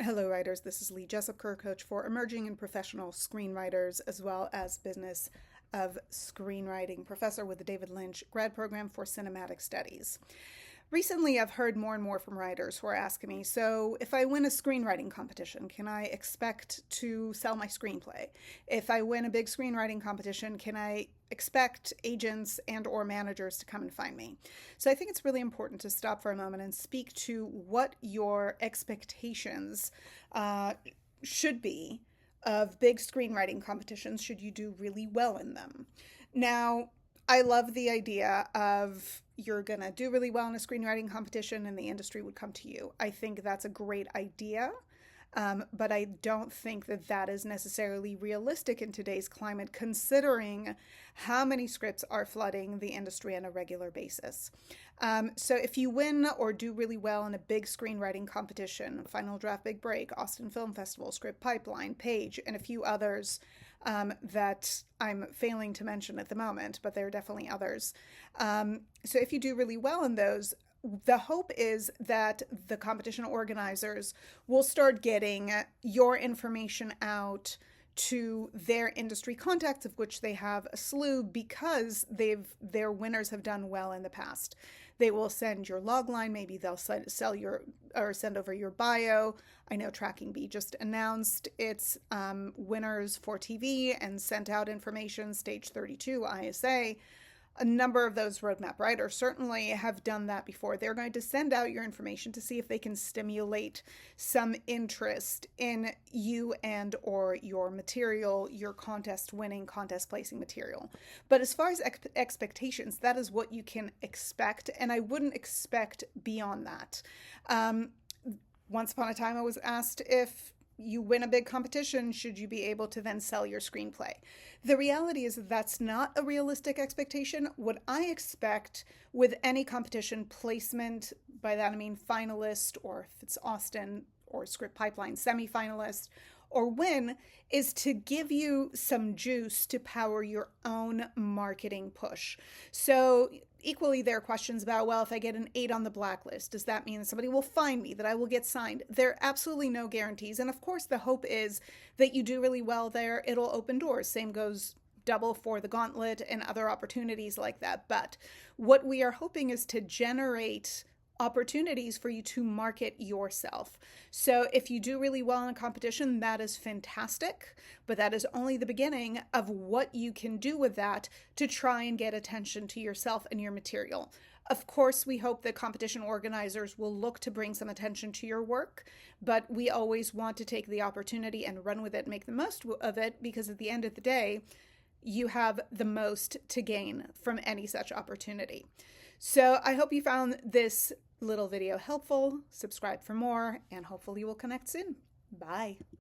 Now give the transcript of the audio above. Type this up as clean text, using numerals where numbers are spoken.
Hello, writers. This is Lee Jessup, career coach for emerging and professional screenwriters, as well as business of screenwriting, professor with the David Lynch grad program for cinematic studies. Recently, I've heard more and more from writers who are asking me, so if I win a screenwriting competition, can I expect to sell my screenplay? If I win a big screenwriting competition, can I expect agents and or managers to come and find me? So I think it's really important to stop for a moment and speak to what your expectations should be of big screenwriting competitions should you do really well in them. Now, I love the idea of you're going to do really well in a screenwriting competition and the industry would come to you. I think that's a great idea. But I don't think that that is necessarily realistic in today's climate, considering how many scripts are flooding the industry on a regular basis. So if you win or do really well in a big screenwriting competition, Final Draft Big Break, Austin Film Festival, Script Pipeline, Page, and a few others that I'm failing to mention at the moment, but there are definitely others. So if you do really well in those, the hope is that the competition organizers will start getting your information out to their industry contacts, of which they have a slew, because their winners have done well in the past. They will send your logline, maybe they'll sell your or send over your bio. I know Tracking B just announced its winners for TV and sent out information. Stage 32 ISA. A number of those roadmap writers certainly have done that before. They're going to send out your information to see if they can stimulate some interest in you and or your material, your contest winning, contest placing material. But as far as expectations, that is what you can expect, and I wouldn't expect beyond that. Once upon a time, I was asked if you win a big competition, should you be able to then sell your screenplay? The reality is that's not a realistic expectation. What I expect with any competition placement, by that I mean finalist, or if it's Austin or Script Pipeline semifinalist, or win, is to give you some juice to power your own marketing push. So equally, there are questions about, well, if I get an 8 on the blacklist, does that mean somebody will find me, that I will get signed? There are absolutely no guarantees. And of course, the hope is that you do really well there. It'll open doors. Same goes double for the gauntlet and other opportunities like that. But what we are hoping is to generate opportunities for you to market yourself. So if you do really well in a competition, that is fantastic, but that is only the beginning of what you can do with that to try and get attention to yourself and your material. Of course, we hope that competition organizers will look to bring some attention to your work, but we always want to take the opportunity and run with it, make the most of it, because at the end of the day, you have the most to gain from any such opportunity. So I hope you found this little video helpful. Subscribe for more, and hopefully we'll connect soon. Bye.